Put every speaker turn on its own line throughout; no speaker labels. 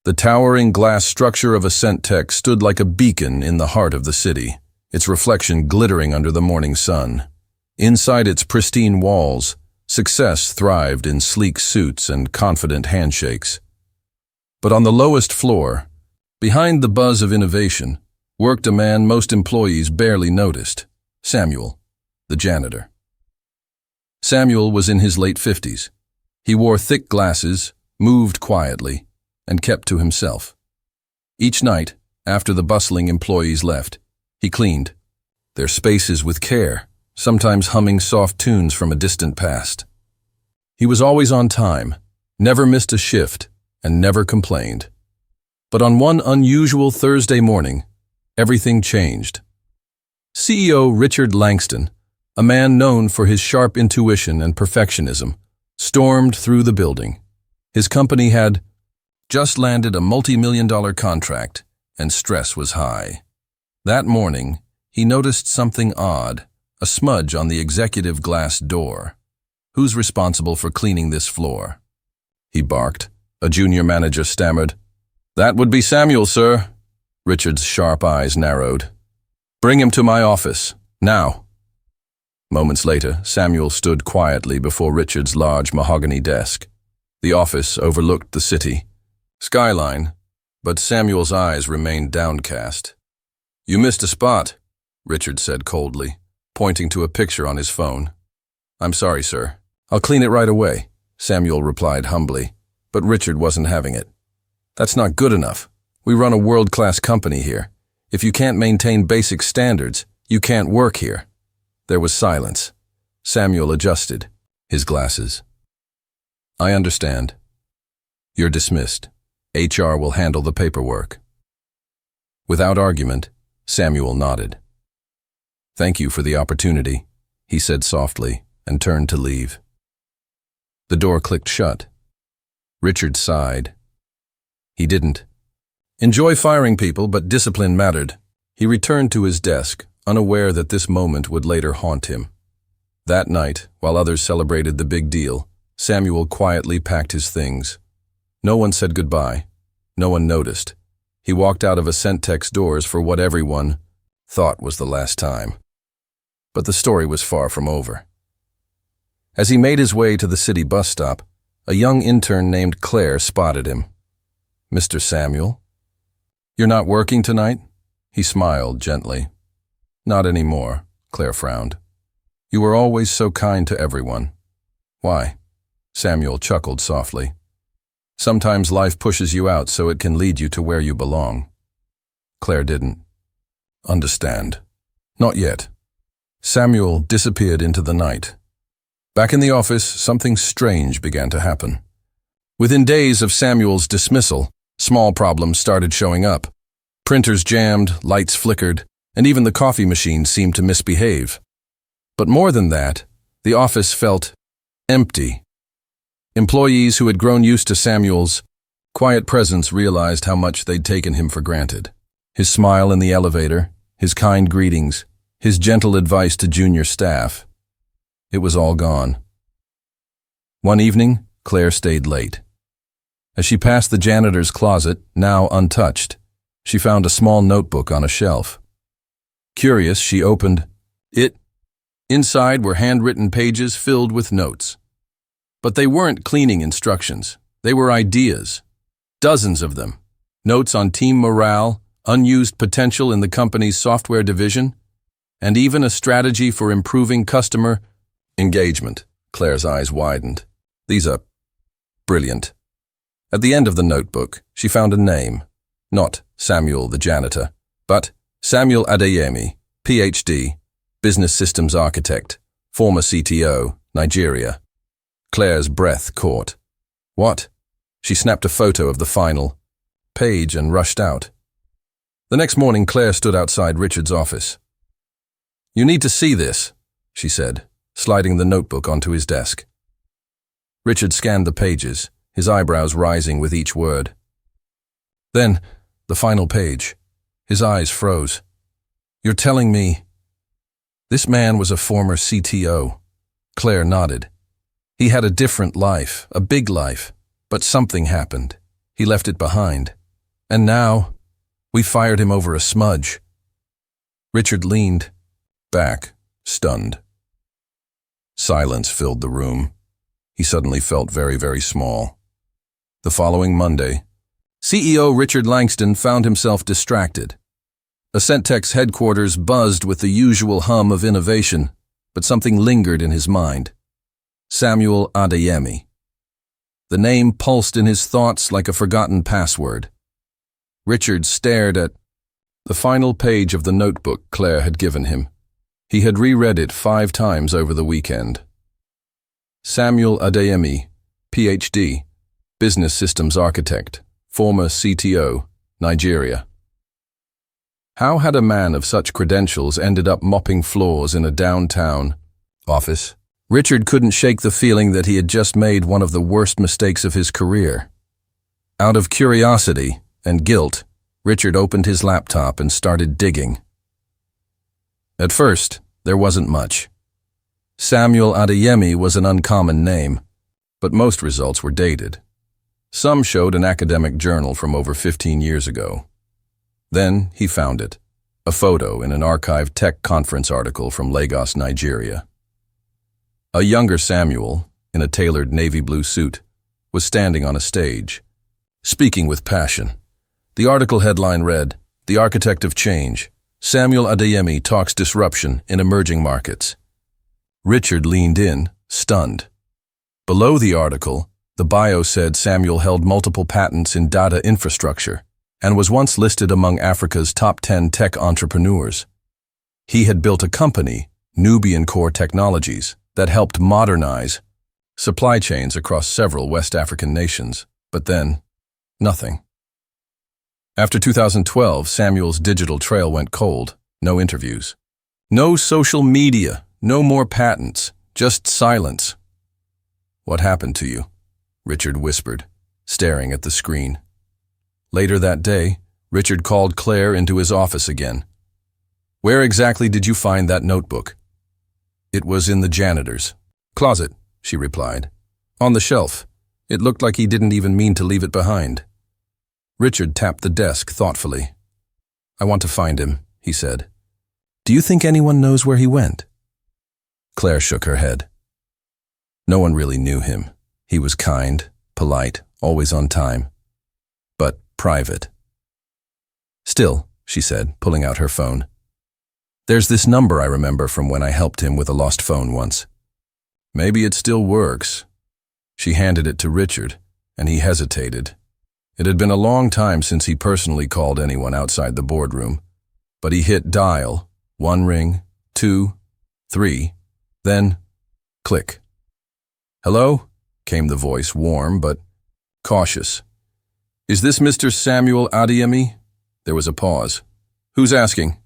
The towering glass structure of Ascent Tech stood like a beacon in the heart of the city, its reflection glittering under the morning sun. Inside its pristine walls, success thrived in sleek suits and confident handshakes. But on the lowest floor, behind the buzz of innovation, worked a man most employees barely noticed, Samuel, the janitor. Samuel was in his late 50s. He wore thick glasses, moved quietly, and kept to himself. Each night, after the bustling employees left, he cleaned their spaces with care, sometimes humming soft tunes from a distant past. He was always on time, never missed a shift, and never complained. But on one unusual Thursday morning, everything changed. CEO Richard Langston, a man known for his sharp intuition and perfectionism, stormed through the building. His company had just landed a multi-million-dollar contract, and stress was high. That morning, he noticed something odd, a smudge on the executive glass door. "Who's responsible for cleaning this floor?" he barked. A junior manager stammered. "That would be Samuel, sir." Richard's sharp eyes narrowed. "Bring him to my office, now." Moments later, Samuel stood quietly before Richard's large mahogany desk. The office overlooked the city skyline, but Samuel's eyes remained downcast. "You missed a spot," Richard said coldly, pointing to a picture on his phone. "I'm sorry, sir. I'll clean it right away," Samuel replied humbly, but Richard wasn't having it. "That's not good enough. We run a world-class company here. If you can't maintain basic standards, you can't work here." There was silence. Samuel adjusted his glasses. "I understand. You're dismissed. HR will handle the paperwork." Without argument, Samuel nodded. "Thank you for the opportunity," he said softly, and turned to leave. The door clicked shut. Richard sighed. He didn't enjoy firing people, but discipline mattered. He returned to his desk, unaware that this moment would later haunt him. That night, while others celebrated the big deal, Samuel quietly packed his things. No one said goodbye. No one noticed. He walked out of Ascent Tech's doors for what everyone thought was the last time. But the story was far from over. As he made his way to the city bus stop, a young intern named Claire spotted him. "Mr. Samuel? You're not working tonight?" He smiled gently. "Not anymore," Claire frowned. "You were always so kind to everyone." "Why?" Samuel chuckled softly. "Sometimes life pushes you out so it can lead you to where you belong." Claire didn't understand. Not yet. Samuel disappeared into the night. Back in the office, something strange began to happen. Within days of Samuel's dismissal, small problems started showing up. Printers jammed, lights flickered, and even the coffee machine seemed to misbehave. But more than that, the office felt empty. Employees who had grown used to Samuel's quiet presence realized how much they'd taken him for granted. His smile in the elevator, his kind greetings, his gentle advice to junior staff. It was all gone. One evening, Claire stayed late. As she passed the janitor's closet, now untouched, she found a small notebook on a shelf. Curious, she opened it. Inside were handwritten pages filled with notes. But they weren't cleaning instructions. They were ideas. Dozens of them. Notes on team morale, unused potential in the company's software division, and even a strategy for improving customer engagement. Claire's eyes widened. These are brilliant. At the end of the notebook, she found a name. Not Samuel the janitor, but Samuel Adeyemi, PhD, Business Systems Architect, former CTO, Nigeria. Claire's breath caught. What? She snapped a photo of the final page and rushed out. The next morning, Claire stood outside Richard's office. "You need to see this," she said, sliding the notebook onto his desk. Richard scanned the pages, his eyebrows rising with each word. Then, the final page. His eyes froze. "You're telling me..." This man was a former CTO. Claire nodded. He had a different life, a big life, but something happened. He left it behind. And now, we fired him over a smudge. Richard leaned back, stunned. Silence filled the room. He suddenly felt very, very small. The following Monday, CEO Richard Langston found himself distracted. Ascentech's headquarters buzzed with the usual hum of innovation, but something lingered in his mind. Samuel Adeyemi. The name pulsed in his thoughts like a forgotten password. Richard stared at the final page of the notebook Claire had given him. He had reread it 5 times over the weekend. Samuel Adeyemi, Ph.D., Business Systems Architect, former CTO, Nigeria. How had a man of such credentials ended up mopping floors in a downtown office? Richard couldn't shake the feeling that he had just made one of the worst mistakes of his career. Out of curiosity and guilt, Richard opened his laptop and started digging. At first, there wasn't much. Samuel Adeyemi was an uncommon name, but most results were dated. Some showed an academic journal from over 15 years ago. Then he found it, a photo in an archived tech conference article from Lagos, Nigeria. A younger Samuel, in a tailored navy blue suit, was standing on a stage, speaking with passion. The article headline read, "The Architect of Change, Samuel Adeyemi talks disruption in emerging markets." Richard leaned in, stunned. Below the article, the bio said Samuel held multiple patents in data infrastructure and was once listed among Africa's top 10 tech entrepreneurs. He had built a company, Nubian Core Technologies, that helped modernize supply chains across several West African nations. But then, nothing. After 2012, Samuel's digital trail went cold. No interviews. No social media. No more patents. Just silence. "What happened to you?" Richard whispered, staring at the screen. Later that day, Richard called Claire into his office again. "Where exactly did you find that notebook?" "It was in the janitor's closet," she replied. "On the shelf. It looked like he didn't even mean to leave it behind." Richard tapped the desk thoughtfully. "I want to find him," he said. "Do you think anyone knows where he went?" Claire shook her head. No one really knew him. He was kind, polite, always on time, but private. "Still," she said, pulling out her phone. "There's this number I remember from when I helped him with a lost phone once. Maybe it still works." She handed it to Richard, and he hesitated. It had been a long time since he personally called anyone outside the boardroom, but he hit dial, 1 ring, 2, 3, then click. "Hello?" came the voice, warm but cautious. "Is this Mr. Samuel Adeyemi?" There was a pause. "Who's asking?"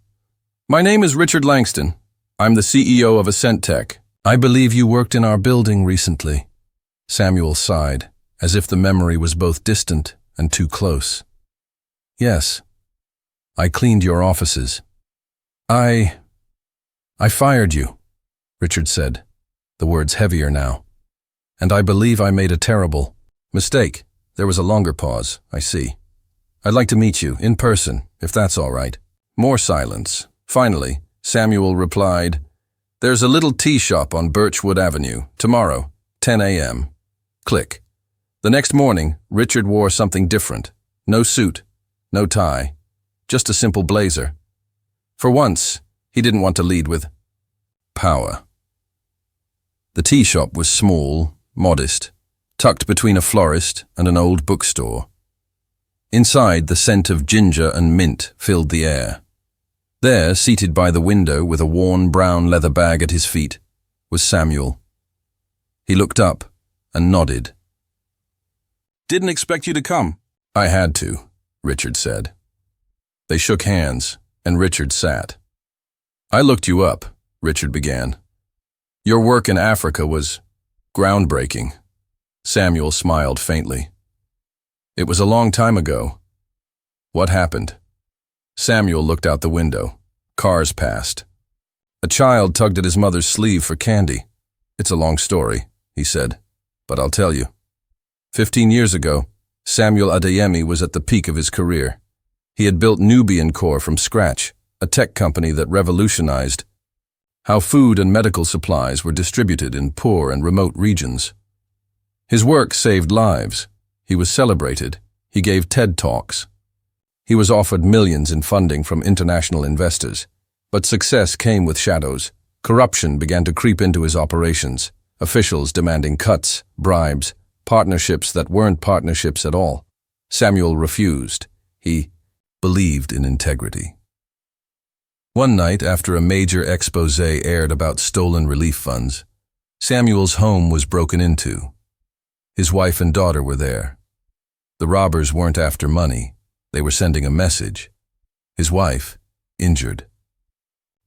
"My name is Richard Langston. I'm the CEO of Ascentech. I believe you worked in our building recently." Samuel sighed, as if the memory was both distant and too close. "Yes. I cleaned your offices." I fired you," Richard said, the words heavier now. "And I believe I made a terrible mistake." There was a longer pause. "I see. I'd like to meet you, in person, if that's all right." More silence. Finally, Samuel replied, "There's a little tea shop on Birchwood Avenue, tomorrow, 10 a.m. Click." The next morning, Richard wore something different. No suit, no tie, just a simple blazer. For once, he didn't want to lead with power. The tea shop was small, modest, tucked between a florist and an old bookstore. Inside, the scent of ginger and mint filled the air. There, seated by the window with a worn brown leather bag at his feet, was Samuel. He looked up and nodded. "Didn't expect you to come." "I had to," Richard said. They shook hands, and Richard sat. "I looked you up," Richard began. "Your work in Africa was groundbreaking." Samuel smiled faintly. "It was a long time ago." "What happened?" Samuel looked out the window. Cars passed. A child tugged at his mother's sleeve for candy. "It's a long story," he said, "but I'll tell you. 15 years ago, Samuel Adeyemi was at the peak of his career. He had built Nubian Core from scratch, a tech company that revolutionized how food and medical supplies were distributed in poor and remote regions. His work saved lives. He was celebrated. He gave TED Talks. He was offered millions in funding from international investors. But success came with shadows. Corruption began to creep into his operations, officials demanding cuts, bribes, partnerships that weren't partnerships at all. Samuel refused. He believed in integrity. One night, after a major expose aired about stolen relief funds, Samuel's home was broken into. His wife and daughter were there. The robbers weren't after money. They were sending a message. His wife, injured.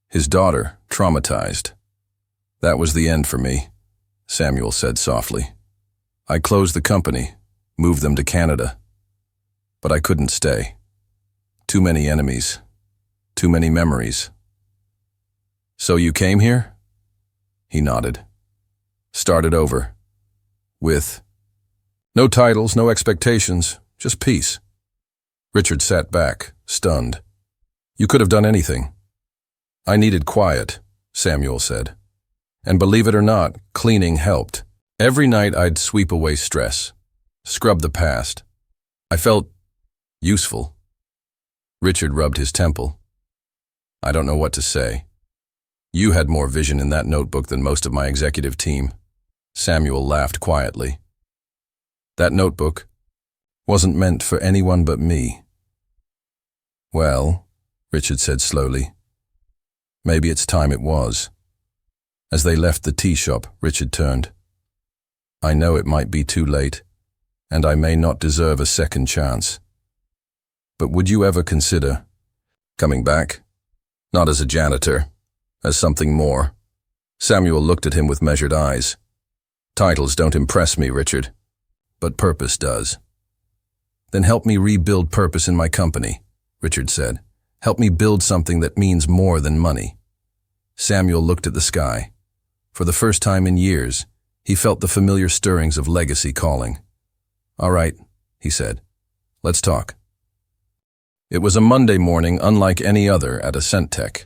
His daughter, traumatized. "That was the end for me," Samuel said softly. "I closed the company, moved them to Canada. But I couldn't stay. Too many enemies. Too many memories." "So you came here?" He nodded. "Started over. With no titles, no expectations, just peace." Richard sat back, stunned. "You could have done anything." "I needed quiet," Samuel said. "And believe it or not, cleaning helped. Every night I'd sweep away stress, scrub the past. I felt useful." Richard rubbed his temple. "I don't know what to say. You had more vision in that notebook than most of my executive team." Samuel laughed quietly. "That notebook wasn't meant for anyone but me." "Well," Richard said slowly, "maybe it's time it was." As they left the tea shop, Richard turned. "I know it might be too late, and I may not deserve a second chance. But would you ever consider coming back? Not as a janitor, as something more." Samuel looked at him with measured eyes. "Titles don't impress me, Richard, but purpose does." "Then help me rebuild purpose in my company," Richard said. "Help me build something that means more than money." Samuel looked at the sky. For the first time in years, he felt the familiar stirrings of legacy calling. "All right," he said. "Let's talk." It was a Monday morning unlike any other at Ascentech.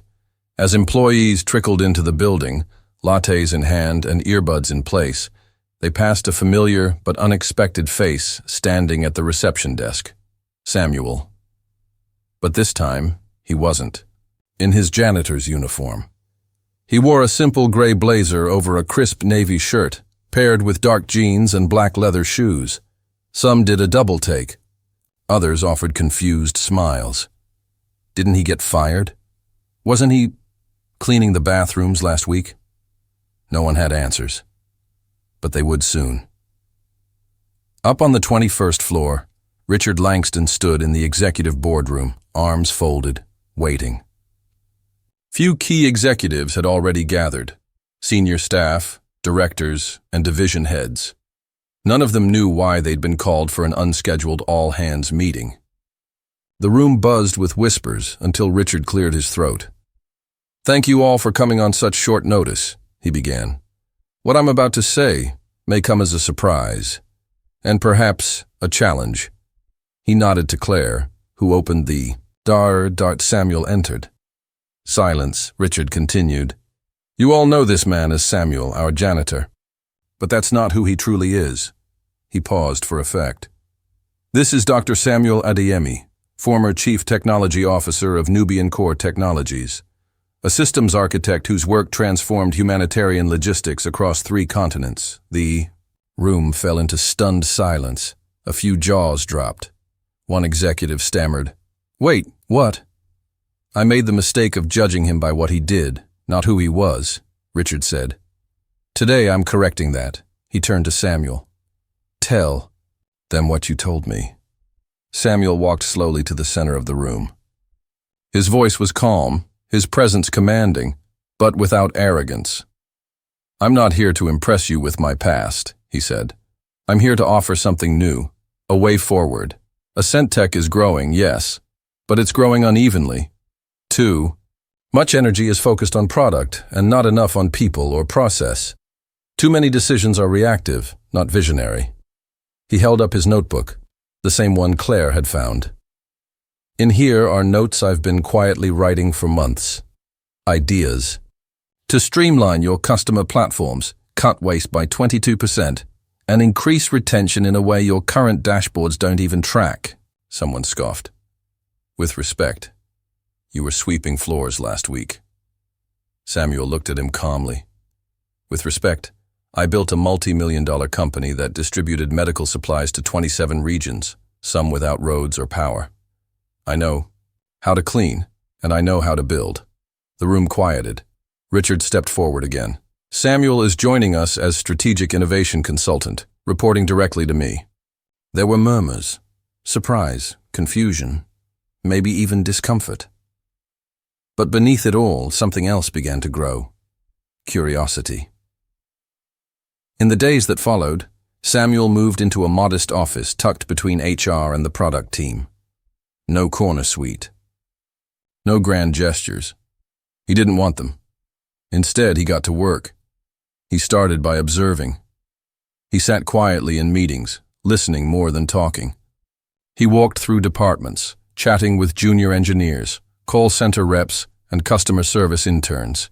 As employees trickled into the building, lattes in hand and earbuds in place, they passed a familiar but unexpected face standing at the reception desk. Samuel. But this time, he wasn't. In his janitor's uniform. He wore a simple gray blazer over a crisp navy shirt, paired with dark jeans and black leather shoes. Some did a double take. Others offered confused smiles. Didn't he get fired? Wasn't he cleaning the bathrooms last week? No one had answers. But they would soon. Up on the 21st floor, Richard Langston stood in the executive boardroom, arms folded, waiting. Few key executives had already gathered. Senior staff, directors, and division heads. None of them knew why they'd been called for an unscheduled all-hands meeting. The room buzzed with whispers until Richard cleared his throat. "Thank you all for coming on such short notice," he began. "What I'm about to say may come as a surprise, and perhaps a challenge." He nodded to Claire, who opened the door. Samuel entered. Silence. Richard continued. "You all know this man as Samuel, our janitor. But that's not who he truly is." He paused for effect. "This is Dr. Samuel Adeyemi, former Chief Technology Officer of Nubian Core Technologies, a systems architect whose work transformed humanitarian logistics across 3 continents." The room fell into stunned silence. A few jaws dropped. One executive stammered, "Wait, what?" "I made the mistake of judging him by what he did, not who he was," Richard said. "Today I'm correcting that." He turned to Samuel. "Tell them what you told me." Samuel walked slowly to the center of the room. His voice was calm, his presence commanding, but without arrogance. "I'm not here to impress you with my past," he said. "I'm here to offer something new, a way forward. Ascentech is growing, yes, but it's growing unevenly. 2. Much energy is focused on product and not enough on people or process. Too many decisions are reactive, not visionary." He held up his notebook. the same one Claire had found. In here are notes I've been quietly writing for months. Ideas. To streamline your customer platforms, cut waste by 22%, and increase retention in a way your current dashboards don't even track, someone scoffed. With respect, you were sweeping floors last week. Samuel looked at him calmly. With respect, I built a multi-million-dollar company that distributed medical supplies to 27 regions, some without roads or power. I know how to clean, and I know how to build. The room quieted. Richard stepped forward again. Samuel is joining us as strategic innovation consultant, reporting directly to me. There were murmurs, surprise, confusion, maybe even discomfort. But beneath it all, something else began to grow. Curiosity. In the days that followed, Samuel moved into a modest office tucked between HR and the product team. No corner suite. No grand gestures. He didn't want them. Instead, he got to work. He started by observing. He sat quietly in meetings, listening more than talking. He walked through departments, chatting with junior engineers, call center reps, and customer service interns.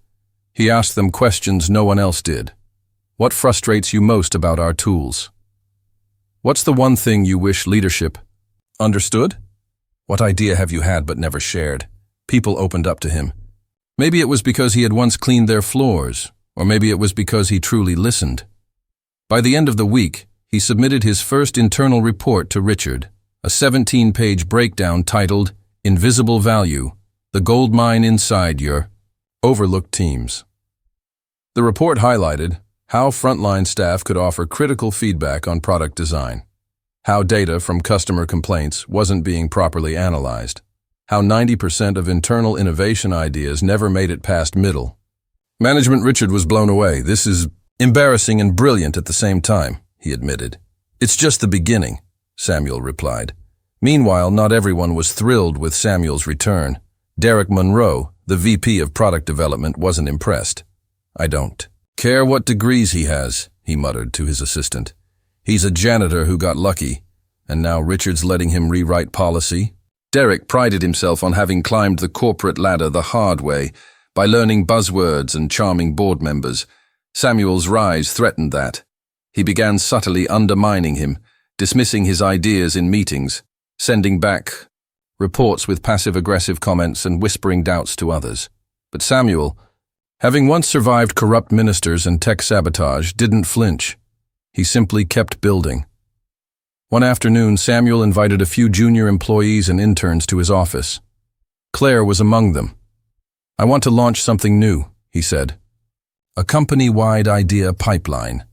He asked them questions no one else did. What frustrates you most about our tools? What's the one thing you wish leadership understood? What idea have you had but never shared? People opened up to him. Maybe it was because he had once cleaned their floors, or maybe it was because he truly listened. By the end of the week, he submitted his first internal report to Richard, a 17-page breakdown titled Invisible Value, the Gold Mine Inside Your Overlooked Teams. The report highlighted how frontline staff could offer critical feedback on product design, how data from customer complaints wasn't being properly analyzed, how 90% of internal innovation ideas never made it past middle. Management Richard was blown away. This is embarrassing and brilliant at the same time, he admitted. It's just the beginning, Samuel replied. Meanwhile, not everyone was thrilled with Samuel's return. Derek Monroe, the VP of Product Development, wasn't impressed. I don't care what degrees he has, he muttered to his assistant. He's a janitor who got lucky, and now Richard's letting him rewrite policy. Derek prided himself on having climbed the corporate ladder the hard way by learning buzzwords and charming board members. Samuel's rise threatened that. He began subtly undermining him, dismissing his ideas in meetings, sending back reports with passive-aggressive comments and whispering doubts to others. But Samuel, having once survived corrupt ministers and tech sabotage, didn't flinch. He simply kept building. One afternoon, Samuel invited a few junior employees and interns to his office. Claire was among them. I want to launch something new, he said. A company-wide idea pipeline.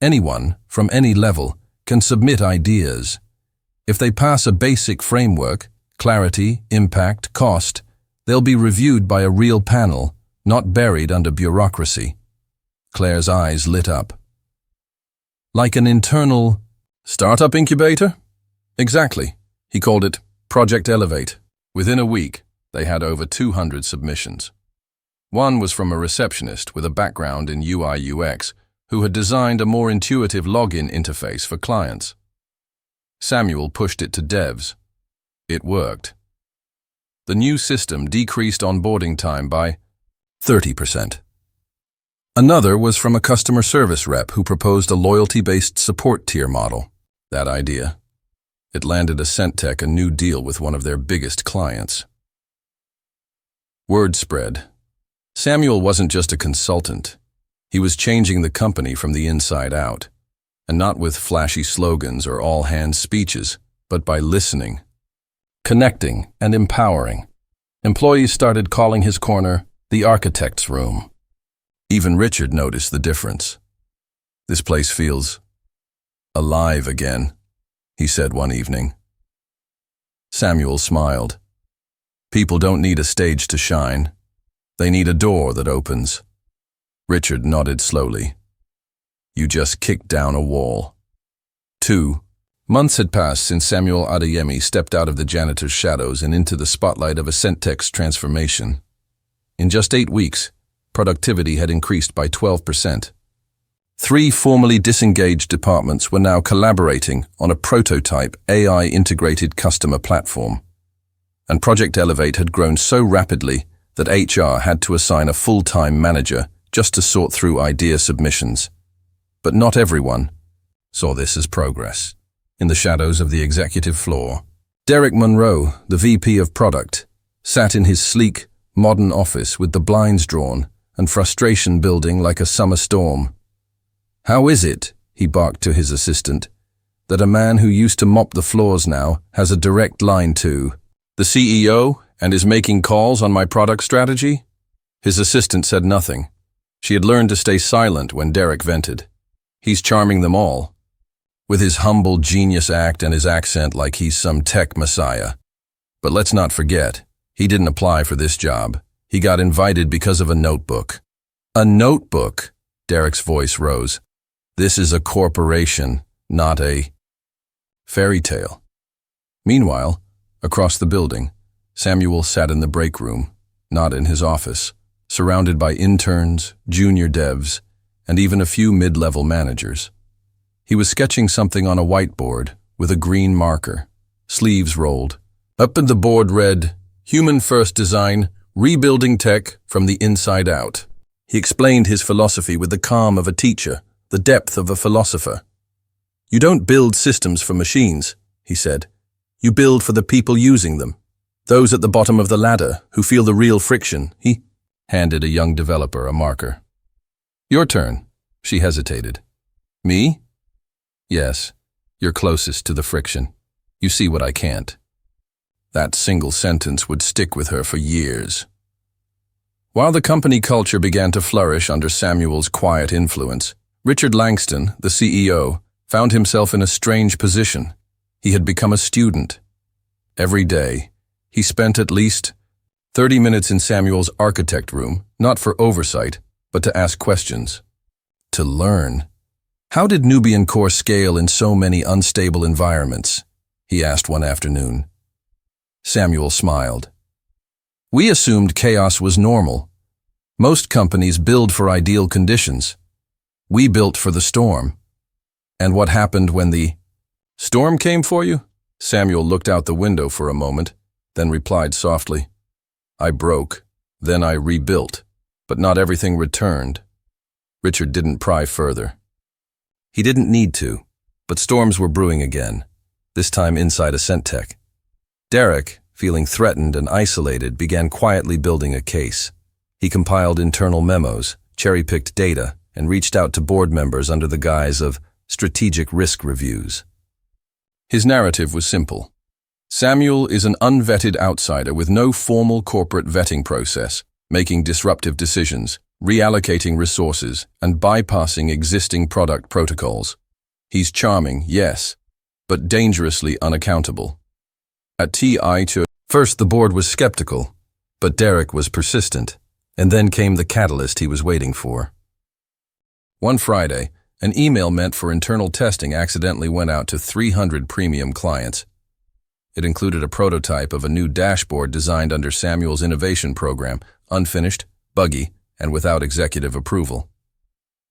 Anyone, from any level, can submit ideas. If they pass a basic framework, clarity, impact, cost, they'll be reviewed by a real panel, not buried under bureaucracy. Claire's eyes lit up. Like an internal startup incubator? Exactly. He called it Project Elevate. Within a week, they had over 200 submissions. One was from a receptionist with a background in UI/UX who had designed a more intuitive login interface for clients. Samuel pushed it to devs. It worked. The new system decreased onboarding time by 30%. Another was from a customer service rep who proposed a loyalty-based support tier model. That idea. It landed Ascentech a new deal with one of their biggest clients. Word spread. Samuel wasn't just a consultant. He was changing the company from the inside out, and not with flashy slogans or all-hands speeches, but by listening, connecting, and empowering. Employees started calling his corner the architect's room. Even Richard noticed the difference. This place feels alive again, he said one evening. Samuel smiled. People don't need a stage to shine. They need a door that opens. Richard nodded slowly. You just kicked down a wall. 2 months had passed since Samuel Adeyemi stepped out of the janitor's shadows and into the spotlight of Ascentech's transformation. In just 8 weeks, productivity had increased by 12%. Three formerly disengaged departments were now collaborating on a prototype AI-integrated customer platform. And Project Elevate had grown so rapidly that HR had to assign a full-time manager just to sort through idea submissions. But not everyone saw this as progress. In the shadows of the executive floor, Derek Monroe, the VP of Product, sat in his sleek, modern office with the blinds drawn and frustration building like a summer storm. "How is it," he barked to his assistant, "that a man who used to mop the floors now has a direct line to the CEO and is making calls on my product strategy?" His assistant said nothing. She had learned to stay silent when Derek vented. "He's charming them all, with his humble genius act and his accent like he's some tech messiah. But let's not forget, he didn't apply for this job. He got invited because of a notebook." "A notebook?" Derek's voice rose. "This is a corporation, not a fairy tale." Meanwhile, across the building, Samuel sat in the break room, not in his office, surrounded by interns, junior devs, and even a few mid-level managers. He was sketching something on a whiteboard with a green marker, sleeves rolled. Up in the board read, "Human First Design, Rebuilding Tech from the Inside Out." He explained his philosophy with the calm of a teacher, the depth of a philosopher. "You don't build systems for machines," he said. "You build for the people using them. Those at the bottom of the ladder who feel the real friction." He handed a young developer a marker. "Your turn." She hesitated. "Me?" "Yes, you're closest to the friction. You see what I can't." That single sentence would stick with her for years. While the company culture began to flourish under Samuel's quiet influence, Richard Langston, the CEO, found himself in a strange position. He had become a student. Every day, he spent at least 30 minutes in Samuel's architect room, not for oversight, but to ask questions. To learn. "How did Nubian Core scale in so many unstable environments?" he asked one afternoon. Samuel smiled. "We assumed chaos was normal. Most companies build for ideal conditions. We built for the storm." "And what happened when the storm came for you?" Samuel looked out the window for a moment, then replied softly, "I broke, then I rebuilt, but not everything returned." Richard didn't pry further. He didn't need to, but storms were brewing again, this time inside a Centech. Derek, feeling threatened and isolated, began quietly building a case. He compiled internal memos, cherry-picked data, and reached out to board members under the guise of strategic risk reviews. His narrative was simple. Samuel is an unvetted outsider with no formal corporate vetting process, making disruptive decisions, reallocating resources, and bypassing existing product protocols. He's charming, yes, but dangerously unaccountable. At first the board was skeptical, but Derek was persistent, and then came the catalyst he was waiting for. One Friday, an email meant for internal testing accidentally went out to 300 premium clients. It included a prototype of a new dashboard designed under Samuel's innovation program, unfinished, buggy, and without executive approval.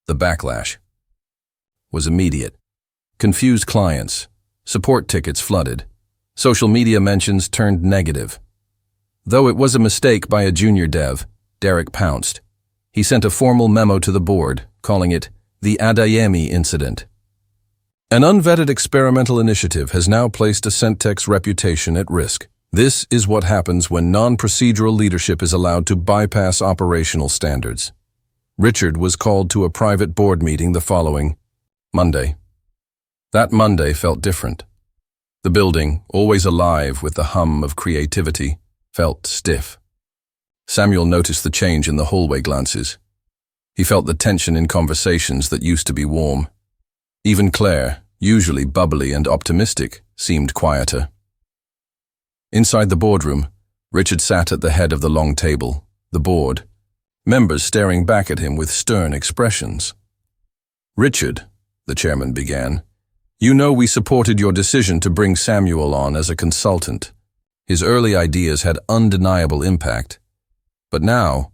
The backlash was immediate. Confused clients, support tickets flooded, social media mentions turned negative. Though it was a mistake by a junior dev, Derek pounced. He sent a formal memo to the board, calling it the Adayemi incident. An unvetted experimental initiative has now placed a Centech's reputation at risk. This is what happens when non-procedural leadership is allowed to bypass operational standards. Richard was called to a private board meeting the following Monday. That Monday felt different. The building, always alive with the hum of creativity, felt stiff. Samuel noticed the change in the hallway glances. He felt the tension in conversations that used to be warm. Even Claire, usually bubbly and optimistic, seemed quieter. Inside the boardroom, Richard sat at the head of the long table, the board, members staring back at him with stern expressions. "Richard," the chairman began, "you know we supported your decision to bring Samuel on as a consultant. His early ideas had undeniable impact. But now,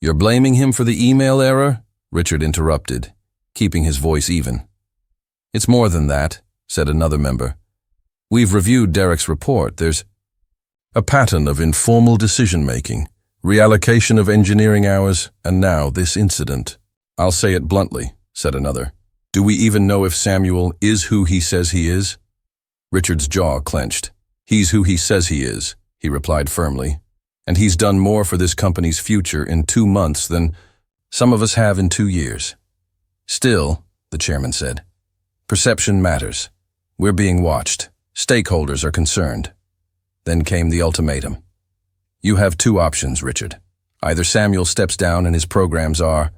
you're blaming him for the email error?" Richard interrupted. keeping his voice even. "It's more than that," said another member. "We've reviewed Derek's report. There's a pattern of informal decision-making, reallocation of engineering hours, and now this incident." "I'll say it bluntly," said another. "Do we even know if Samuel is who he says he is?" Richard's jaw clenched. "He's who he says he is," he replied firmly. "And he's done more for this company's future in 2 months than some of us have in 2 years. Still," the chairman said, "perception matters. We're being watched. Stakeholders are concerned." Then came the ultimatum. "You have 2 options, Richard. Either Samuel steps down and his programs are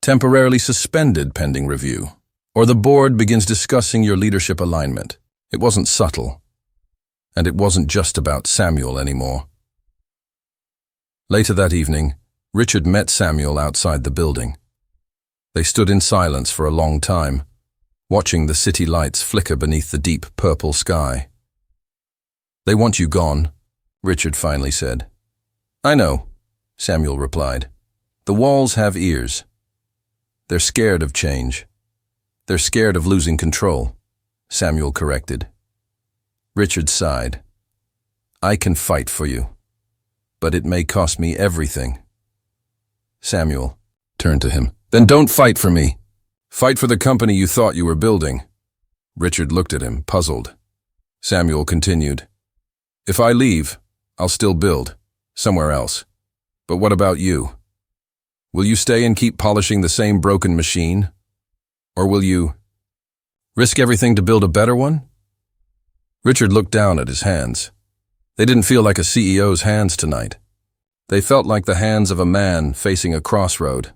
temporarily suspended pending review, or the board begins discussing your leadership alignment." It wasn't subtle, and it wasn't just about Samuel anymore. Later that evening, Richard met Samuel outside the building. They stood in silence for a long time, watching the city lights flicker beneath the deep purple sky. "They want you gone," Richard finally said. "I know," Samuel replied. "The walls have ears. They're scared of change. They're scared of losing control," Samuel corrected. Richard sighed. "I can fight for you, but it may cost me everything." Samuel turned to him. "Then don't fight for me. Fight for the company you thought you were building." Richard looked at him, puzzled. Samuel continued. "If I leave, I'll still build, somewhere else. But what about you? Will you stay and keep polishing the same broken machine? Or will you risk everything to build a better one?" Richard looked down at his hands. They didn't feel like a CEO's hands tonight. They felt like the hands of a man facing a crossroad.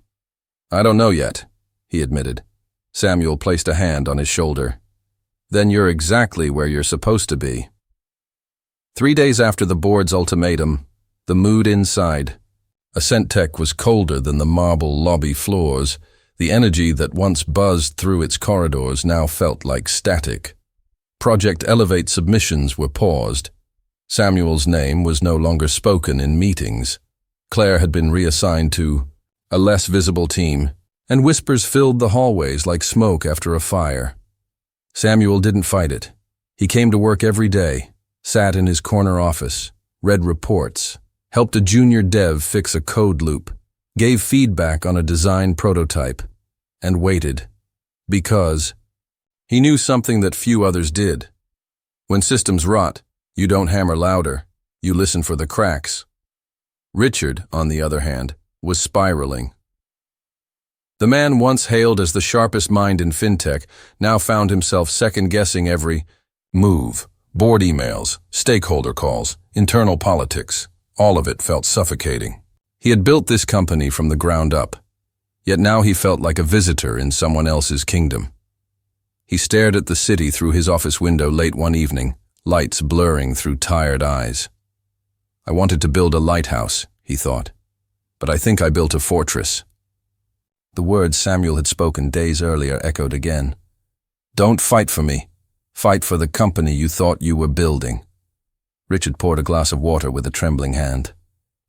"I don't know yet," he admitted. Samuel placed a hand on his shoulder. "Then you're exactly where you're supposed to be." 3 days after the board's ultimatum, the mood inside. Ascent was colder than the marble lobby floors. The energy that once buzzed through its corridors now felt like static. Project Elevate submissions were paused. Samuel's name was no longer spoken in meetings. Claire had been reassigned to a less visible team, and whispers filled the hallways like smoke after a fire. Samuel didn't fight it. He came to work every day, sat in his corner office, read reports, helped a junior dev fix a code loop, gave feedback on a design prototype, and waited. Because he knew something that few others did. When systems rot, you don't hammer louder, you listen for the cracks. Richard, on the other hand, was spiraling. The man once hailed as the sharpest mind in fintech now found himself second-guessing every move. Board emails, stakeholder calls, internal politics. All of it felt suffocating. He had built this company from the ground up, yet now he felt like a visitor in someone else's kingdom. He stared at the city through his office window late one evening, lights blurring through tired eyes. "I wanted to build a lighthouse," he thought, "but I think I built a fortress." The words Samuel had spoken days earlier echoed again. "Don't fight for me. Fight for the company you thought you were building." Richard poured a glass of water with a trembling hand.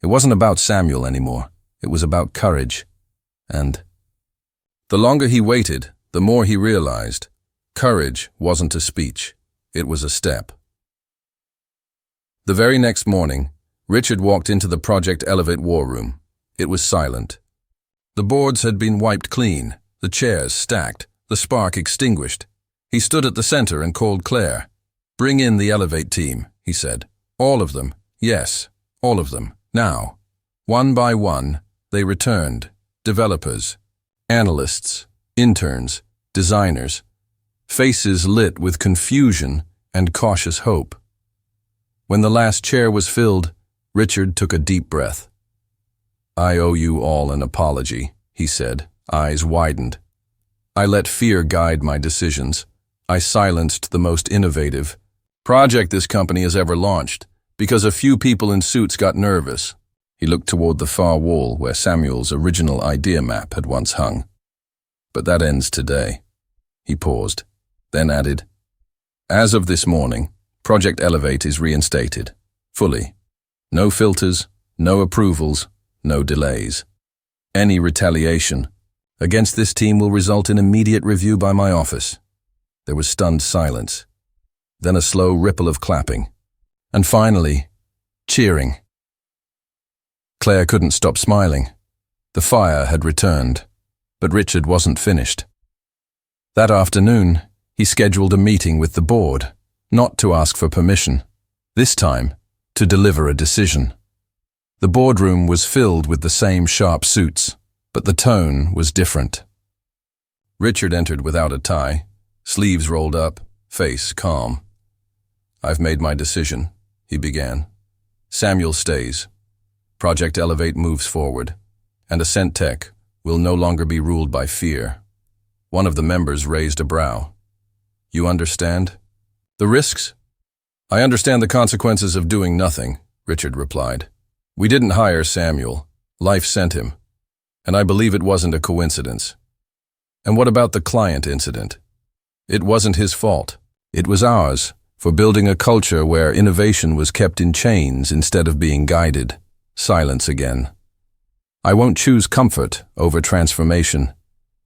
It wasn't about Samuel anymore. It was about courage. And the longer he waited, the more he realized courage wasn't a speech. It was a step. The very next morning, Richard walked into the Project Elevate war room. It was silent. The boards had been wiped clean, the chairs stacked, the spark extinguished. He stood at the center and called Claire. "Bring in the Elevate team," he said. "All of them. Yes, all of them. Now." One by one, they returned. Developers, analysts, interns, designers. Faces lit with confusion and cautious hope. When the last chair was filled, Richard took a deep breath. "I owe you all an apology," he said, eyes widened. "I let fear guide my decisions. I silenced the most innovative project this company has ever launched because a few people in suits got nervous." He looked toward the far wall where Samuel's original idea map had once hung. "But that ends today." He paused, then added, "As of this morning, Project Elevate is reinstated, fully. No filters, no approvals, no delays. Any retaliation, Against this team will result in immediate review by my office. There was stunned silence, then a slow ripple of clapping, and finally, cheering. Claire couldn't stop smiling. The fire had returned, but Richard wasn't finished. That afternoon, he scheduled a meeting with the board, not to ask for permission, this time to deliver a decision. The boardroom was filled with the same sharp suits, but the tone was different. Richard entered without a tie, sleeves rolled up, face calm. "I've made my decision," he began. "Samuel stays. Project Elevate moves forward, and Ascent Tech will no longer be ruled by fear." One of the members raised a brow. "You understand? The risks?" "I understand the consequences of doing nothing," Richard replied. "We didn't hire Samuel. Life sent him. And I believe it wasn't a coincidence." "And what about the client incident?" "It wasn't his fault. It was ours, for building a culture where innovation was kept in chains instead of being guided." Silence again. "I won't choose comfort over transformation.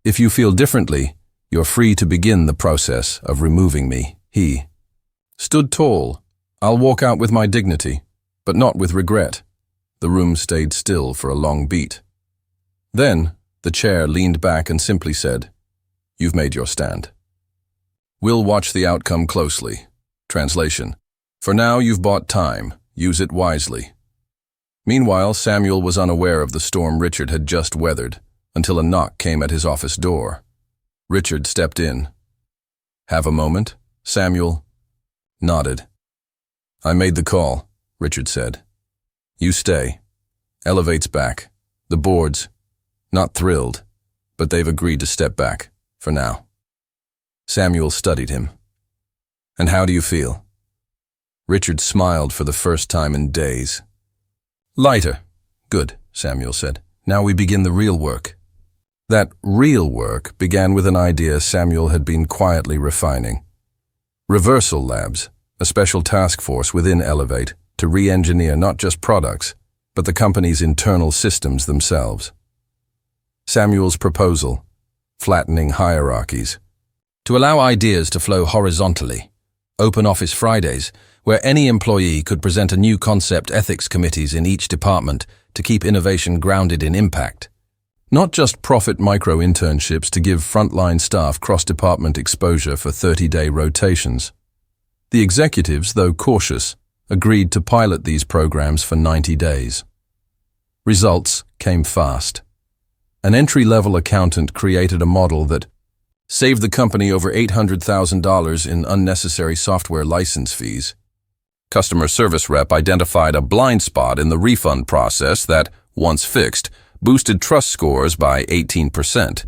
If you feel differently, you're free to begin the process of removing me." He stood tall. "I'll walk out with my dignity, but not with regret." The room stayed still for a long beat. Then, the chair leaned back and simply said, "You've made your stand. We'll watch the outcome closely." Translation: "For now you've bought time. Use it wisely." Meanwhile, Samuel was unaware of the storm Richard had just weathered, until a knock came at his office door. Richard stepped in. "Have a moment?" Samuel nodded. "I made the call," Richard said. "You stay. Elevate's back. The board's not thrilled, but they've agreed to step back, for now." Samuel studied him. "And how do you feel?" Richard smiled for the first time in days. "Lighter." "Good," Samuel said. "Now we begin the real work." That real work began with an idea Samuel had been quietly refining. Reversal Labs, a special task force within Elevate to re-engineer not just products, but the company's internal systems themselves. Samuel's proposal: flattening hierarchies. To allow ideas to flow horizontally. Open Office Fridays, where any employee could present a new concept, ethics committees in each department to keep innovation grounded in impact. Not just profit micro-internships to give frontline staff cross-department exposure for 30-day rotations. The executives, though cautious, agreed to pilot these programs for 90 days. Results came fast. An entry-level accountant created a model that saved the company over $800,000 in unnecessary software license fees. Customer service rep identified a blind spot in the refund process that, once fixed, boosted trust scores by 18%.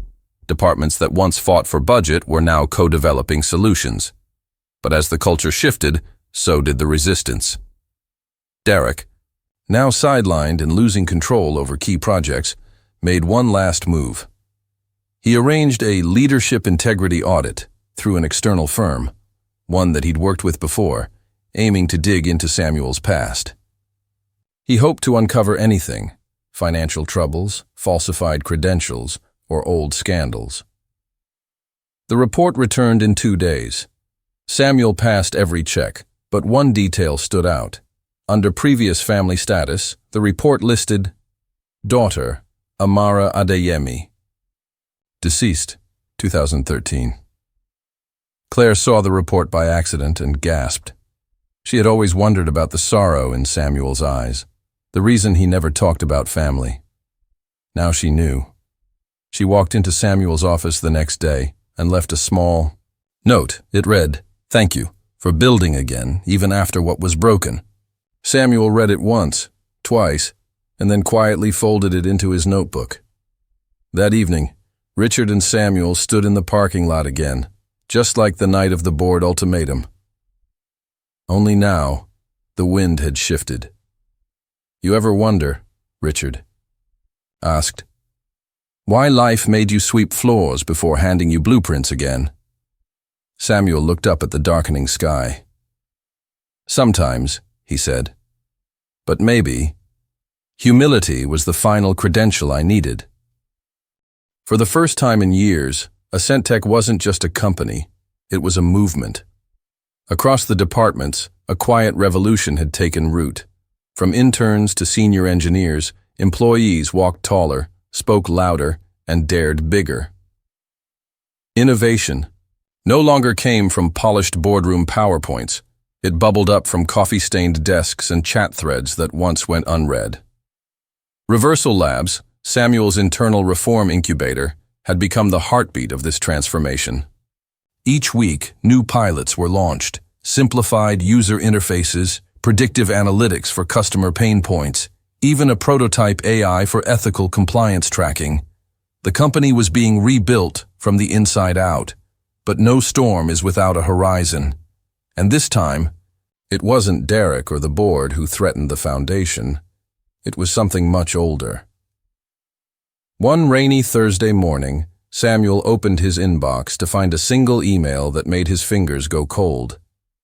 Departments that once fought for budget were now co-developing solutions. But as the culture shifted, so did the resistance. Derek, now sidelined and losing control over key projects, made one last move. He arranged a leadership integrity audit through an external firm, one that he'd worked with before, aiming to dig into Samuel's past. He hoped to uncover anything: financial troubles, falsified credentials, or old scandals. The report returned in 2 days. Samuel passed every check, but one detail stood out. Under previous family status, the report listed daughter Amara Adeyemi, deceased 2013. Claire saw the report by accident and gasped. She had always wondered about the sorrow in Samuel's eyes, the reason he never talked about family. Now she knew. She walked into Samuel's office the next day and left a small note. It read, "Thank you for building again, even after what was broken." Samuel read it once, twice, and then quietly folded it into his notebook. That evening, Richard and Samuel stood in the parking lot again, just like the night of the board ultimatum. Only now, the wind had shifted. "You ever wonder," Richard asked, "why life made you sweep floors before handing you blueprints again?" Samuel looked up at the darkening sky. "Sometimes," he said. "But maybe humility was the final credential I needed." For the first time in years, Ascentech wasn't just a company, it was a movement. Across the departments, a quiet revolution had taken root. From interns to senior engineers, employees walked taller, spoke louder, and dared bigger. Innovation no longer came from polished boardroom PowerPoints. It bubbled up from coffee-stained desks and chat threads that once went unread. Reversal Labs, Samuel's internal reform incubator, had become the heartbeat of this transformation. Each week, new pilots were launched, simplified user interfaces, predictive analytics for customer pain points, even a prototype AI for ethical compliance tracking. The company was being rebuilt from the inside out, but no storm is without a horizon. And this time, it wasn't Derek or the board who threatened the foundation. It was something much older. One rainy Thursday morning, Samuel opened his inbox to find a single email that made his fingers go cold.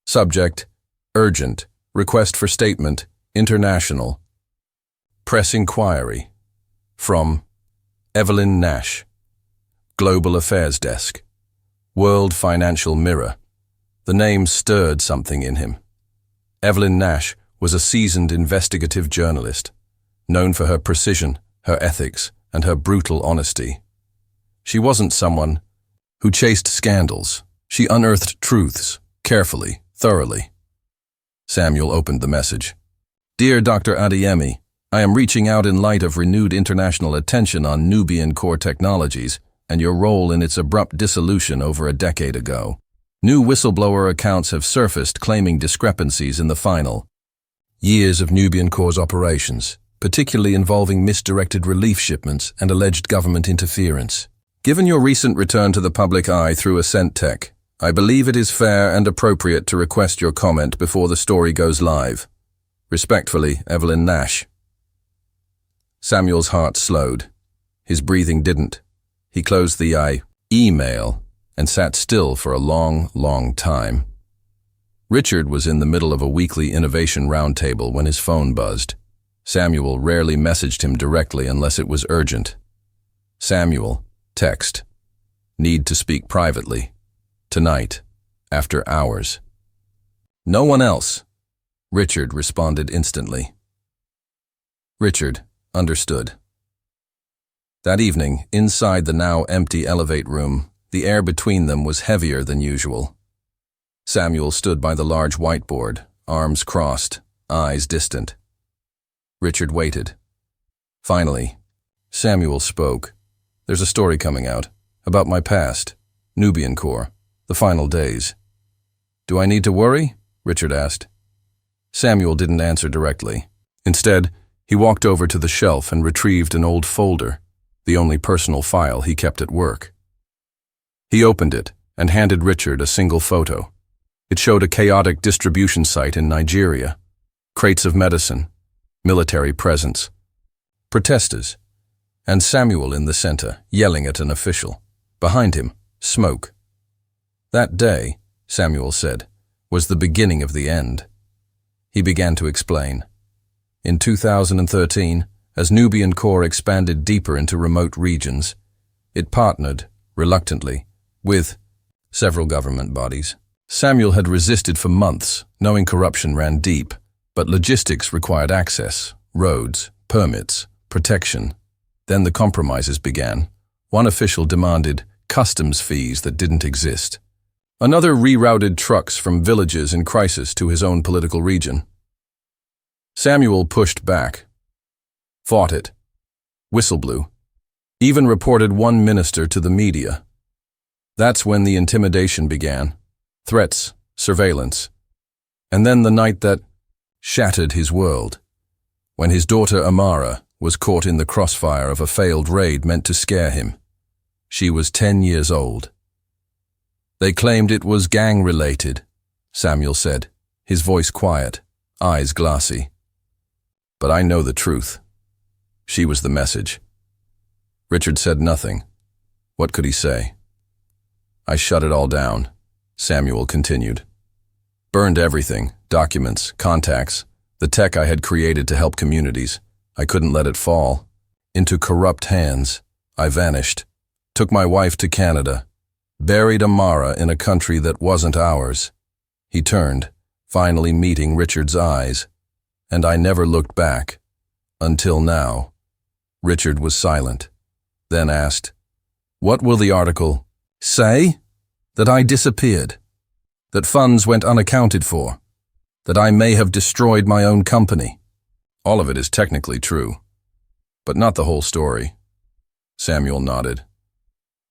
Subject: urgent, request for statement, international. Press inquiry. From Evelyn Nash, Global Affairs Desk, World Financial Mirror. The name stirred something in him. Evelyn Nash was a seasoned investigative journalist, known for her precision, her ethics, and her brutal honesty. She wasn't someone who chased scandals. She unearthed truths, carefully, thoroughly. Samuel opened the message. Dear Dr. Adeyemi, I am reaching out in light of renewed international attention on Nubian core technologies and your role in its abrupt dissolution over a decade ago. New whistleblower accounts have surfaced claiming discrepancies in the final years of Nubian Core's operations, particularly involving misdirected relief shipments and alleged government interference. Given your recent return to the public eye through Ascentech, I believe it is fair and appropriate to request your comment before the story goes live. Respectfully, Evelyn Nash. Samuel's heart slowed. His breathing didn't. He closed the email and sat still for a long, long time. Richard was in the middle of a weekly innovation roundtable when his phone buzzed. Samuel rarely messaged him directly unless it was urgent. Samuel, text. Need to speak privately. Tonight, after hours. No one else. Richard responded instantly. Richard understood. That evening, inside the now empty elevate room, the air between them was heavier than usual. Samuel stood by the large whiteboard, arms crossed, eyes distant. Richard waited. Finally, Samuel spoke. There's a story coming out, about my past, Nubian Core, the final days. Do I need to worry? Richard asked. Samuel didn't answer directly. Instead, he walked over to the shelf and retrieved an old folder, the only personal file he kept at work. He opened it and handed Richard a single photo. It showed a chaotic distribution site in Nigeria, crates of medicine, military presence, protesters, and Samuel in the center, yelling at an official. Behind him, smoke. That day, Samuel said, was the beginning of the end. He began to explain. In 2013, as Nubian Core expanded deeper into remote regions, it partnered, reluctantly, with several government bodies. Samuel had resisted for months, knowing corruption ran deep, but logistics required access, roads, permits, protection. Then the compromises began. One official demanded customs fees that didn't exist. Another rerouted trucks from villages in crisis to his own political region. Samuel pushed back, fought it, whistle blew, even reported one minister to the media. That's when the intimidation began. Threats, surveillance. And then the night that shattered his world, when his daughter Amara was caught in the crossfire of a failed raid meant to scare him. She was 10 years old. They claimed it was gang-related, Samuel said, his voice quiet, eyes glassy. But I know the truth. She was the message. Richard said nothing. What could he say? I shut it all down, Samuel continued. Burned everything, documents, contacts, the tech I had created to help communities. I couldn't let it fall. Into corrupt hands, I vanished, Took my wife to Canada. Buried Amara in a country that wasn't ours. He turned, finally meeting Richard's eyes, and I never looked back. Until now. Richard was silent, then asked, "What will the article say?" "That I disappeared. That funds went unaccounted for. That I may have destroyed my own company." "All of it is technically true, but not the whole story." Samuel nodded.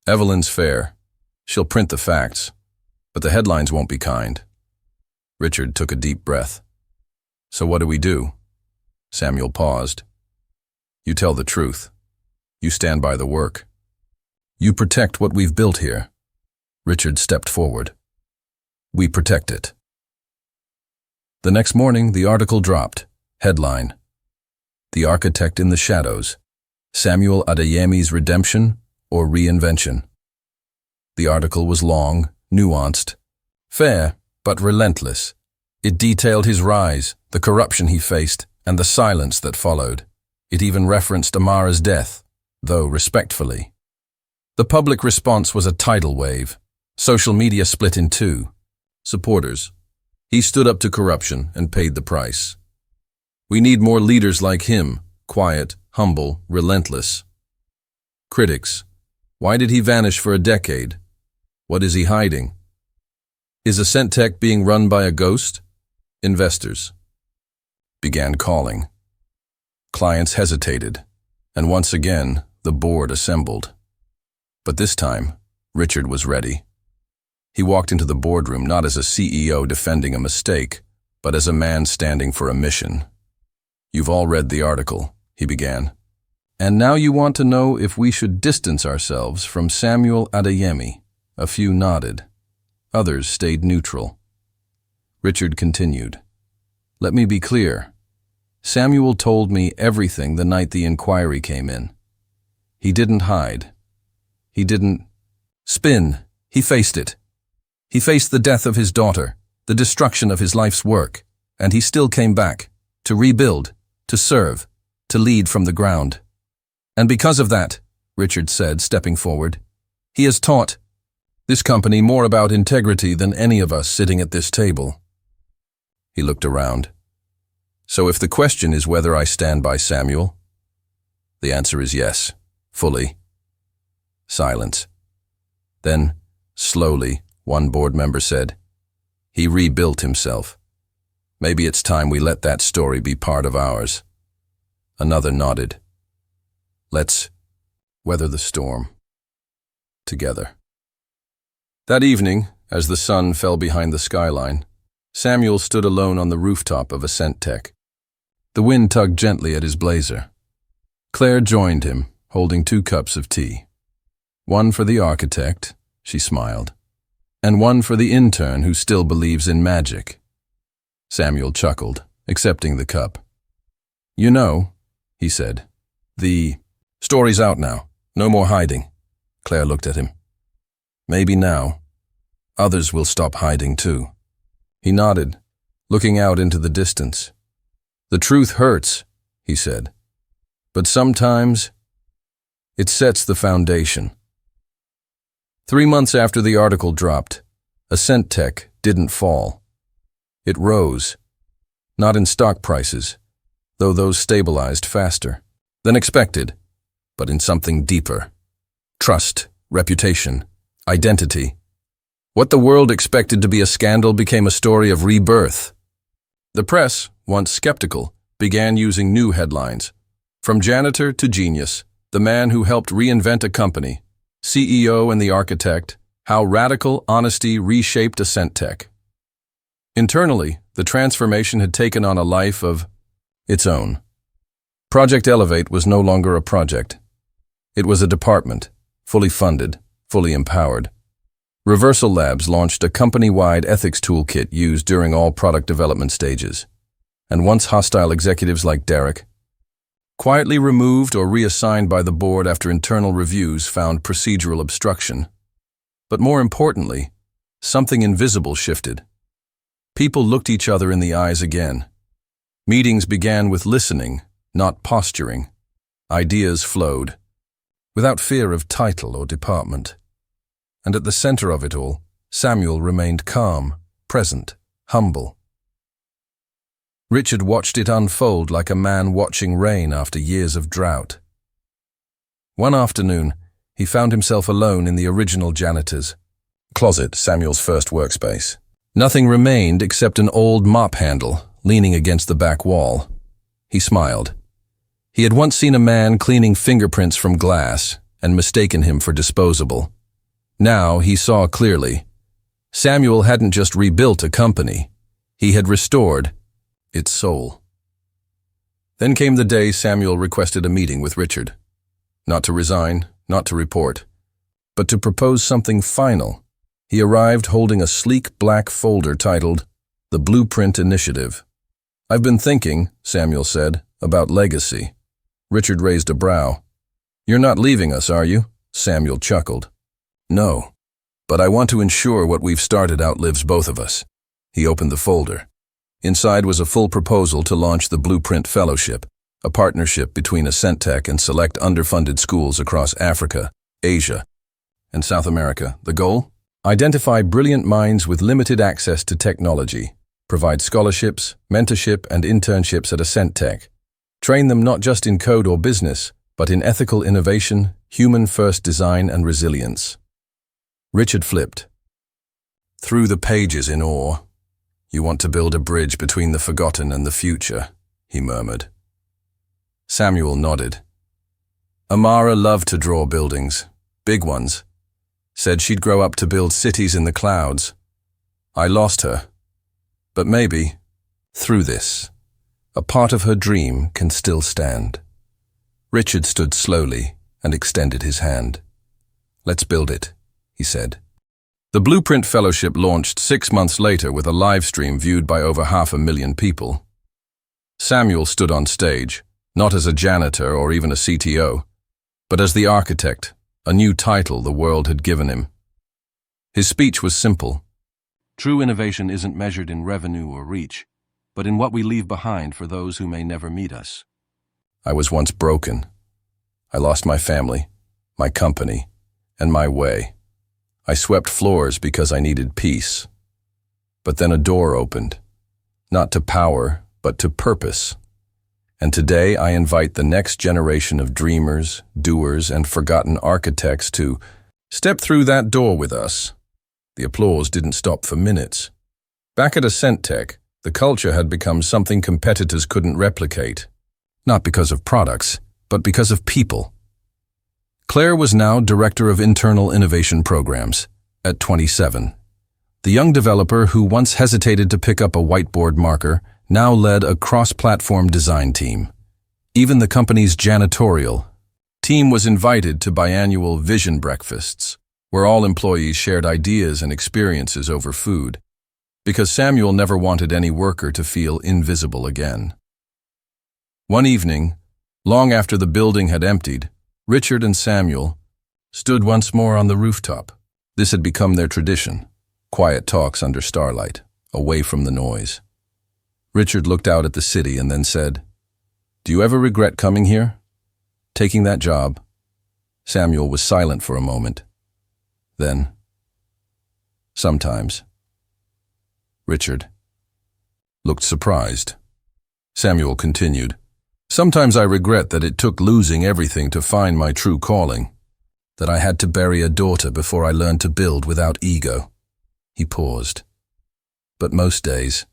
"Evelyn's fair. She'll print the facts, but the headlines won't be kind." Richard took a deep breath. "So what do we do?" Samuel paused. "You tell the truth. You stand by the work. You protect what we've built here." Richard stepped forward. "We protect it." The next morning, the article dropped. Headline: "The Architect in the Shadows. Samuel Adeyemi's Redemption or Reinvention." The article was long, nuanced, fair, but relentless. It detailed his rise, the corruption he faced, and the silence that followed. It even referenced Amara's death, though respectfully. The public response was a tidal wave. Social media split in two. Supporters: "He stood up to corruption and paid the price. We need more leaders like him, quiet, humble, relentless." Critics: "Why did he vanish for a decade? What is he hiding? Is Ascent being run by a ghost?" Investors began calling. Clients hesitated, and once again, the board assembled. But this time, Richard was ready. He walked into the boardroom not as a CEO defending a mistake, but as a man standing for a mission. "You've all read the article," he began. "And now you want to know if we should distance ourselves from Samuel Adeyemi." A few nodded. Others stayed neutral. Richard continued. "Let me be clear. Samuel told me everything the night the inquiry came in. He didn't hide. He didn't spin. He faced it. He faced the death of his daughter, the destruction of his life's work, and he still came back, to rebuild, to serve, to lead from the ground. And because of that," Richard said, stepping forward, "he has taught this company more about integrity than any of us sitting at this table." He looked around. "So if the question is whether I stand by Samuel, the answer is yes, fully." Silence. Then, slowly, one board member said, "He rebuilt himself. Maybe it's time we let that story be part of ours." Another nodded. "Let's weather the storm together." That evening, as the sun fell behind the skyline, Samuel stood alone on the rooftop of Ascent. The wind tugged gently at his blazer. Claire joined him, holding 2 cups of tea. "One for the architect," she smiled, "and one for the intern who still believes in magic." Samuel chuckled, accepting the cup. "You know," he said, "the story's out now. No more hiding." Claire looked at him. "Maybe now. Others will stop hiding too." He nodded, looking out into the distance. "The truth hurts," he said, "but sometimes it sets the foundation." 3 months after the article dropped, Ascent didn't fall. It rose, not in stock prices, though those stabilized faster than expected, but in something deeper. Trust, reputation, identity. What the world expected to be a scandal became a story of rebirth. The press, once skeptical, began using new headlines. From janitor to genius, the man who helped reinvent a company, CEO and the architect, how radical honesty reshaped Ascent. Internally, the transformation had taken on a life of its own. Project Elevate was no longer a project. It was a department, fully funded, fully empowered. Reversal Labs launched a company-wide ethics toolkit used during all product development stages. And once hostile executives like Derek, quietly removed or reassigned by the board after internal reviews found procedural obstruction. But more importantly, something invisible shifted. People looked each other in the eyes again. Meetings began with listening, not posturing. Ideas flowed. without fear of title or department. And at the center of it all, Samuel remained calm, present, humble. Richard watched it unfold like a man watching rain after years of drought. One afternoon, he found himself alone in the original Janitor's closet, Samuel's first workspace. Nothing remained except an old mop handle leaning against the back wall. He smiled. He had once seen a man cleaning fingerprints from glass and mistaken him for disposable. Now he saw clearly. Samuel hadn't just rebuilt a company. He had restored its soul. Then came the day Samuel requested a meeting with Richard. Not to resign, not to report, but to propose something final. He arrived holding a sleek black folder titled The Blueprint Initiative. "I've been thinking," Samuel said, "about legacy." Richard raised a brow. "You're not leaving us, are you?" Samuel chuckled. "No, but I want to ensure what we've started outlives both of us." He opened the folder. Inside was a full proposal to launch the Blueprint Fellowship, a partnership between Ascentech and select underfunded schools across Africa, Asia, and South America. The goal? Identify brilliant minds with limited access to technology, provide scholarships, mentorship, and internships at Ascentech. Train them not just in code or business, but in ethical innovation, human-first design, and resilience. Richard flipped through the pages in awe. "You want to build a bridge between the forgotten and the future," he murmured. Samuel nodded. "Amara loved to draw buildings, big ones. Said she'd grow up to build cities in the clouds. I lost her. But maybe, through this, a part of her dream can still stand." Richard stood slowly and extended his hand. "Let's build it," he said. The Blueprint Fellowship launched 6 months later with a live stream viewed by over 500,000 people. Samuel stood on stage, not as a janitor or even a CTO, but as the architect, a new title the world had given him. His speech was simple. "True innovation isn't measured in revenue or reach, but in what we leave behind for those who may never meet us." I was once broken. I lost my family, my company, and my way. I swept floors because I needed peace. But then a door opened, not to power, but to purpose. And today I invite the next generation of dreamers, doers, and forgotten architects to step through that door with us. The applause didn't stop for minutes. Back at Ascentech, the culture had become something competitors couldn't replicate. Not because of products, but because of people. Claire was now Director of Internal Innovation Programs, at 27. The young developer who once hesitated to pick up a whiteboard marker now led a cross-platform design team. Even the company's janitorial team was invited to biannual vision breakfasts, where all employees shared ideas and experiences over food, because Samuel never wanted any worker to feel invisible again. One evening, long after the building had emptied, Richard and Samuel stood once more on the rooftop. This had become their tradition, quiet talks under starlight, away from the noise. Richard looked out at the city and then said, "Do you ever regret coming here? Taking that job?" Samuel was silent for a moment. Then, "Sometimes." Richard looked surprised. Samuel continued, "Sometimes I regret that it took losing everything to find my true calling, that I had to bury a daughter before I learned to build without ego." He paused. "But most days,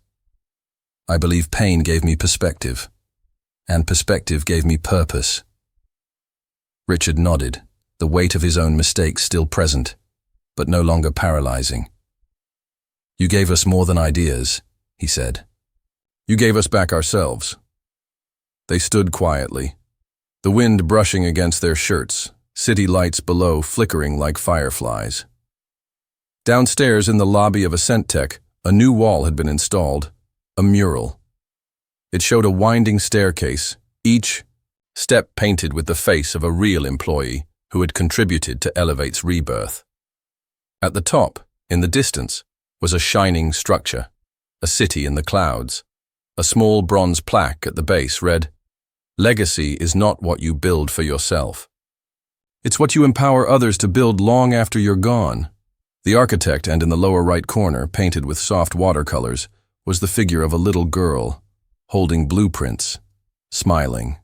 I believe pain gave me perspective, and perspective gave me purpose." Richard nodded, the weight of his own mistakes still present, but no longer paralyzing. "You gave us more than ideas," he said. "You gave us back ourselves." They stood quietly, the wind brushing against their shirts, city lights below flickering like fireflies. Downstairs in the lobby of Ascentech, a new wall had been installed, a mural. It showed a winding staircase, each step painted with the face of a real employee who had contributed to Elevate's rebirth. At the top, in the distance, was a shining structure, a city in the clouds. A small bronze plaque at the base read, "Legacy is not what you build for yourself. It's what you empower others to build long after you're gone. The architect, and in the lower right corner, painted with soft watercolors, was the figure of a little girl, holding blueprints, smiling.